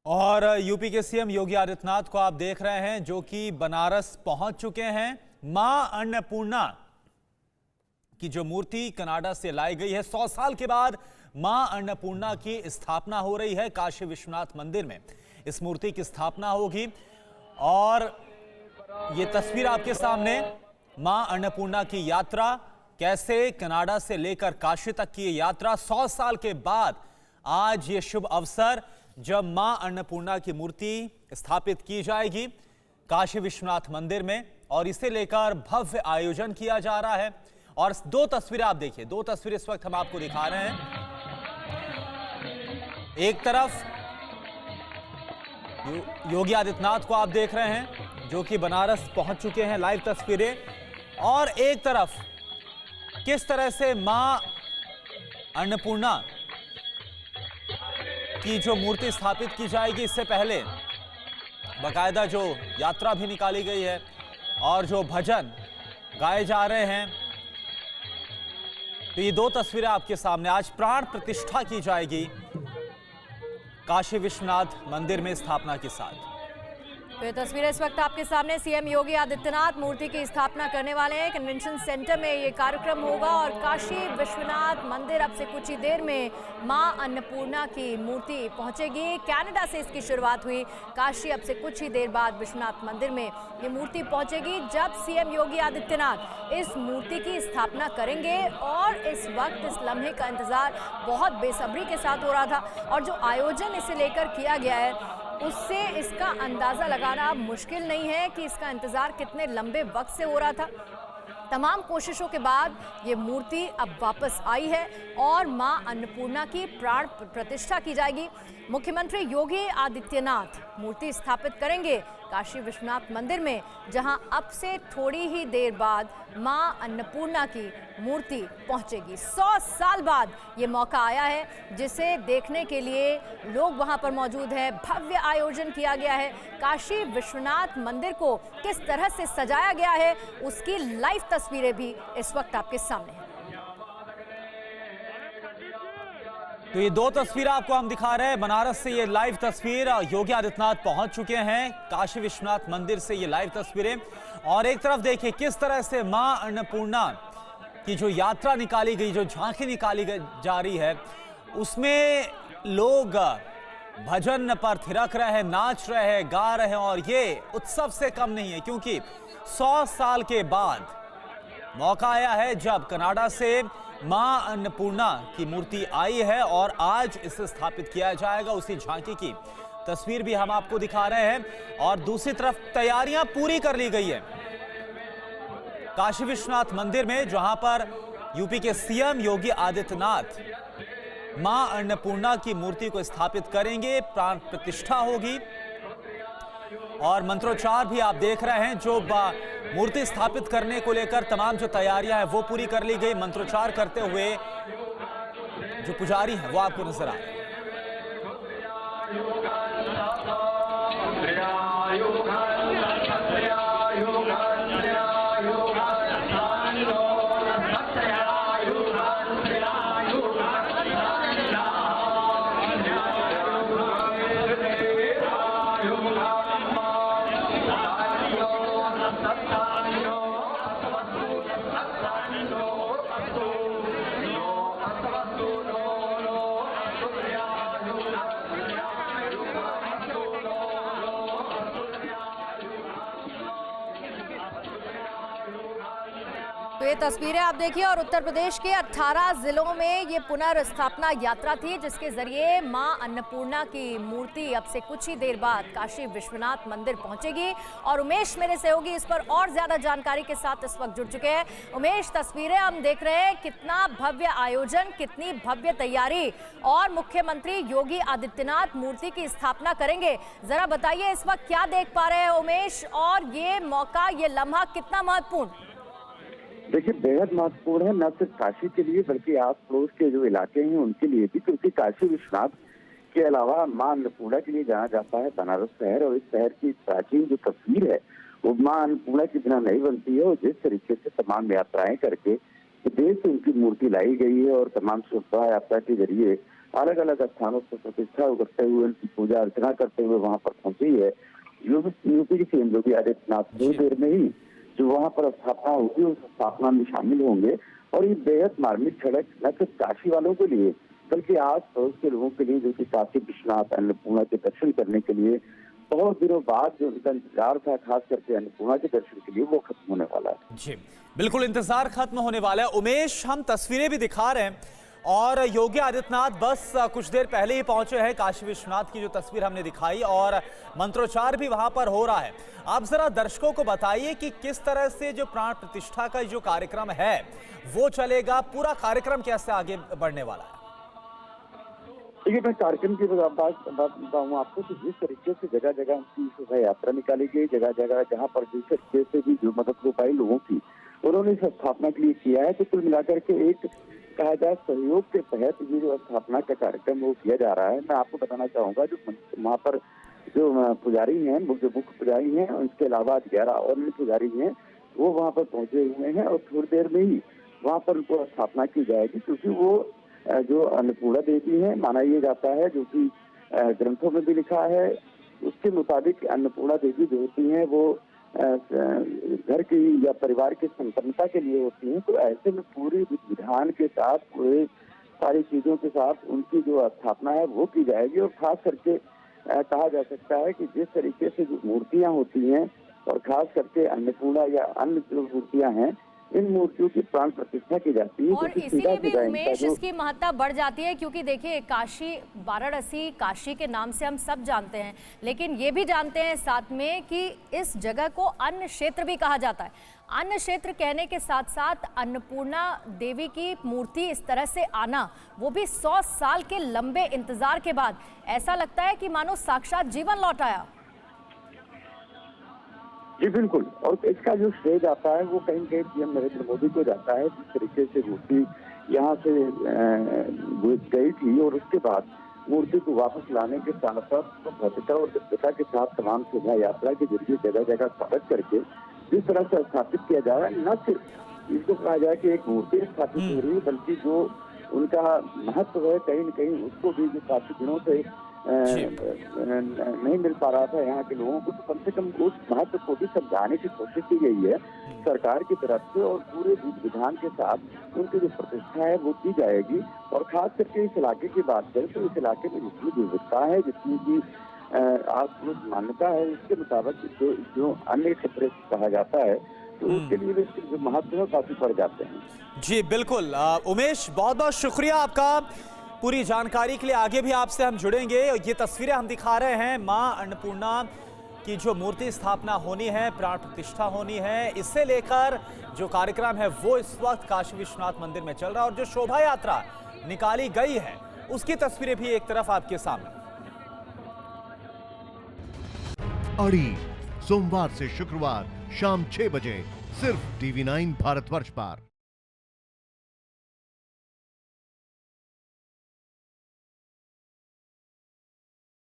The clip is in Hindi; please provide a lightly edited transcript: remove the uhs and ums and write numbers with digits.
और यूपी के सीएम योगी आदित्यनाथ को आप देख रहे हैं जो कि बनारस पहुंच चुके हैं। मां अन्नपूर्णा की जो मूर्ति कनाडा से लाई गई है, 100 साल के बाद मां अन्नपूर्णा की स्थापना हो रही है काशी विश्वनाथ मंदिर में। इस मूर्ति की स्थापना होगी और ये तस्वीर आपके सामने, मां अन्नपूर्णा की यात्रा, कैसे कनाडा से लेकर काशी तक की ये यात्रा। 100 साल के बाद आज ये शुभ अवसर जब मां अन्नपूर्णा की मूर्ति स्थापित की जाएगी काशी विश्वनाथ मंदिर में, और इसे लेकर भव्य आयोजन किया जा रहा है। और दो तस्वीरें आप देखिए, दो तस्वीरें इस वक्त हम आपको दिखा रहे हैं। एक तरफ योगी आदित्यनाथ को आप देख रहे हैं जो कि बनारस पहुंच चुके हैं, लाइव तस्वीरें। और एक तरफ किस तरह से मां अन्नपूर्णा की जो मूर्ति स्थापित की जाएगी, इससे पहले बाकायदा जो यात्रा भी निकाली गई है और जो भजन गाए जा रहे हैं। तो ये दो तस्वीरें आपके सामने, आज प्राण प्रतिष्ठा की जाएगी काशी विश्वनाथ मंदिर में स्थापना के साथ। तो ये तस्वीरें इस वक्त आपके सामने, सीएम योगी आदित्यनाथ मूर्ति की स्थापना करने वाले हैं। कन्वेंशन सेंटर में ये कार्यक्रम होगा और काशी विश्वनाथ मंदिर अब से कुछ ही देर में मां अन्नपूर्णा की मूर्ति पहुंचेगी। कनाडा से इसकी शुरुआत हुई, काशी अब से कुछ ही देर बाद विश्वनाथ मंदिर में ये मूर्ति पहुंचेगी। जब सीएम योगी आदित्यनाथ इस मूर्ति की स्थापना करेंगे और इस वक्त इस लम्हे का इंतजार बहुत बेसब्री के साथ हो रहा था, और जो आयोजन इसे लेकर किया गया है उससे इसका अंदाजा लगाना मुश्किल नहीं है कि इसका इंतजार कितने लंबे वक्त से हो रहा था। तमाम कोशिशों के बाद ये मूर्ति अब वापस आई है और मां अन्नपूर्णा की प्राण प्रतिष्ठा की जाएगी। मुख्यमंत्री योगी आदित्यनाथ मूर्ति स्थापित करेंगे काशी विश्वनाथ मंदिर में, जहां अब से थोड़ी ही देर बाद मां अन्नपूर्णा की मूर्ति पहुंचेगी। 100 साल बाद ये मौका आया है जिसे देखने के लिए लोग वहां पर मौजूद हैं। भव्य आयोजन किया गया है। काशी विश्वनाथ मंदिर को किस तरह से सजाया गया है उसकी लाइव तस्वीरें भी इस वक्त आपके सामने हैं। तो ये दो तस्वीर आपको हम दिखा रहे हैं बनारस से, ये लाइव तस्वीर। योगी आदित्यनाथ पहुंच चुके हैं काशी विश्वनाथ मंदिर से, ये लाइव तस्वीरें। और एक तरफ देखिए किस तरह से मां अन्नपूर्णा की जो यात्रा निकाली गई, जो झांकी निकाली जा रही है, उसमें लोग भजन पर थिरक रहे हैं, नाच रहे हैं, गा रहे हैं। और ये उत्सव से कम नहीं है क्योंकि 100 साल के बाद मौका आया है जब कनाडा से मां अन्नपूर्णा की मूर्ति आई है और आज इसे स्थापित किया जाएगा। उसी झांकी की तस्वीर भी हम आपको दिखा रहे हैं। और दूसरी तरफ तैयारियां पूरी कर ली गई है काशी विश्वनाथ मंदिर में, जहां पर यूपी के सीएम योगी आदित्यनाथ मां अन्नपूर्णा की मूर्ति को स्थापित करेंगे, प्राण प्रतिष्ठा होगी और मंत्रोच्चार भी आप देख रहे हैं। जो मूर्ति स्थापित करने को लेकर तमाम जो तैयारियां हैं वो पूरी कर ली गई। मंत्रोच्चार करते हुए जो पुजारी हैं वो आपको नजर आ रहे हैं। तो ये तस्वीरें आप देखिए, और उत्तर प्रदेश के 18 जिलों में ये पुनर्स्थापना यात्रा थी जिसके जरिए मां अन्नपूर्णा की मूर्ति अब से कुछ ही देर बाद काशी विश्वनाथ मंदिर पहुंचेगी। और उमेश मेरे सहयोगी इस पर और ज्यादा जानकारी के साथ इस वक्त जुड़ चुके हैं। उमेश, तस्वीरें हम देख रहे हैं, कितना भव्य आयोजन, कितनी भव्य तैयारी, और मुख्यमंत्री योगी आदित्यनाथ मूर्ति की स्थापना करेंगे। जरा बताइए इस वक्त क्या देख पा रहे हैं उमेश, और ये मौका, ये लम्हा कितना महत्वपूर्ण? देखिए, बेहद महत्वपूर्ण है, न सिर्फ काशी के लिए बल्कि आस पड़ोस के जो इलाके हैं उनके लिए भी, क्योंकि काशी विश्वनाथ के अलावा मां अन्नपूर्णा के लिए जाना जाता है बनारस शहर। और इस शहर की प्राचीन जो तस्वीर है वो मां अन्नपूर्णा के बिना नहीं बनती है। और जिस तरीके से तमाम यात्राएं करके विदेश से उनकी मूर्ति लाई गई है और तमाम शोभा यात्रा के जरिए अलग अलग स्थानों पर प्रतिष्ठा करते हुए, उनकी पूजा अर्चना करते हुए वहां पर पहुंची है। यूपी के सीएम योगी आदित्यनाथ थोड़ी देर में ही जो वहां पर स्थापना होगी उस स्थापना में शामिल होंगे। और ये बेहद मार्मिक क्षण न सिर्फ काशी वालों के लिए बल्कि आस पड़ोस के लोगों के लिए, जो कि काशी विश्वनाथ अन्नपूर्णा के दर्शन करने के लिए बहुत दिनों बाद जो उनका इंतजार था, खास करके अन्नपूर्णा के दर्शन के लिए, वो खत्म होने वाला है। जी बिल्कुल, इंतजार खत्म होने वाला है। उमेश, हम तस्वीरें भी दिखा रहे हैं और योगी आदित्यनाथ बस कुछ देर पहले ही पहुंचे हैं। काशी विश्वनाथ की जो तस्वीर हमने दिखाई और मंत्रोच्चार भी वहां पर हो रहा है। आप जरा दर्शकों को बताइए कि किस तरह से जो प्राण प्रतिष्ठा का जो कार्यक्रम है वो चलेगा, पूरा कार्यक्रम कैसे आगे बढ़ने वाला है? देखिए, मैं कार्यक्रम की बात बताऊँ आपको तो जिस तरीके से जगह जगह उनकी शोभा यात्रा निकाली गई, जगह जगह जहाँ पर जिस तरीके से भी जो मदद हो पाई लोगों की, उन्होंने इस स्थापना के लिए किया है। तो कुल मिलाकर के एक कहा जाए सहयोग के तहत ये जो स्थापना का कार्यक्रम वो किया जा रहा है। मैं आपको बताना चाहूंगा, जो वहाँ पर जो पुजारी हैं, जो मुख्य पुजारी हैं, उसके अलावा 11 और अन्य पुजारी हैं, वो वहाँ पर पहुंचे हुए हैं और थोड़ी देर में ही वहाँ पर उनको स्थापना की जाएगी। क्योंकि वो जो अन्नपूर्णा देवी है माना ये जाता है, जो कि ग्रंथों में भी लिखा है, उसके मुताबिक अन्नपूर्णा देवी जो होती हैं वो घर की या परिवार की संपन्नता के लिए होती हैं। तो ऐसे में पूरी विधान के साथ, पूरे सारी चीजों के साथ उनकी जो स्थापना है वो की जाएगी। और खास करके कहा जा सकता है कि जिस तरीके से जो मूर्तियां होती हैं और खास करके अन्नपूर्णा या अन्य जो मूर्तियां हैं, इन मूर्तियों की प्राण प्रतिष्ठा की जाती है। और इसीलिए भी उमेश इसकी महत्ता बढ़ जाती है, क्योंकि देखिए काशी, वाराणसी काशी के नाम से हम सब जानते हैं, लेकिन ये भी जानते हैं साथ में कि इस जगह को अन्न क्षेत्र भी कहा जाता है। अन्न क्षेत्र कहने के साथ साथ अन्नपूर्णा देवी की मूर्ति इस तरह से आना, वो भी 100 साल के लंबे इंतजार के बाद, ऐसा लगता है कि मानो साक्षात जीवन लौट आया। जी बिल्कुल, और इसका जो श्रेय जाता है वो कहीं कहीं पीएम नरेंद्र मोदी को जाता है। जिस तरीके से मूर्ति यहाँ से गई थी और उसके बाद मूर्ति को वापस लाने के साथ साथ भव्यता और दिव्यता के साथ तमाम शोभा यात्रा के जरिए जगह जगह स्वागत करके जिस तरह से स्थापित किया जा रहा है, न सिर्फ इसको कहा जाए कि एक मूर्ति स्थापित हो रही है, बल्कि जो उनका महत्व है कहीं न कहीं उसको भी जो काफी दिनों से नहीं मिल पा रहा था यहाँ के लोगों को, तो कम से कम उस महत्व को भी समझाने की कोशिश की गई है सरकार की तरफ से। और पूरे विधान के साथ उनकी जो प्रतिष्ठा है वो की जाएगी। और खास करके इस इलाके की बात करें तो इस इलाके में जितनी विविधता है, जितनी की आस मान्यता है, उसके मुताबिक जो अन्य क्षेत्र कहा जाता है, तो उसके लिए भी जो महत्व है काफी बढ़ जाते हैं। जी बिल्कुल उमेश, बहुत बहुत शुक्रिया आपका पूरी जानकारी के लिए। आगे भी आपसे हम जुड़ेंगे। ये तस्वीरें हम दिखा रहे हैं, मां अन्नपूर्णा की जो मूर्ति स्थापना होनी है, प्राण प्रतिष्ठा होनी है, इससे लेकर जो कार्यक्रम है वो इस वक्त काशी विश्वनाथ मंदिर में चल रहा है। और जो शोभा यात्रा निकाली गई है उसकी तस्वीरें भी एक तरफ आपके सामने। अड़ी सोमवार से शुक्रवार शाम 6 बजे सिर्फ TV9 भारतवर्ष पर।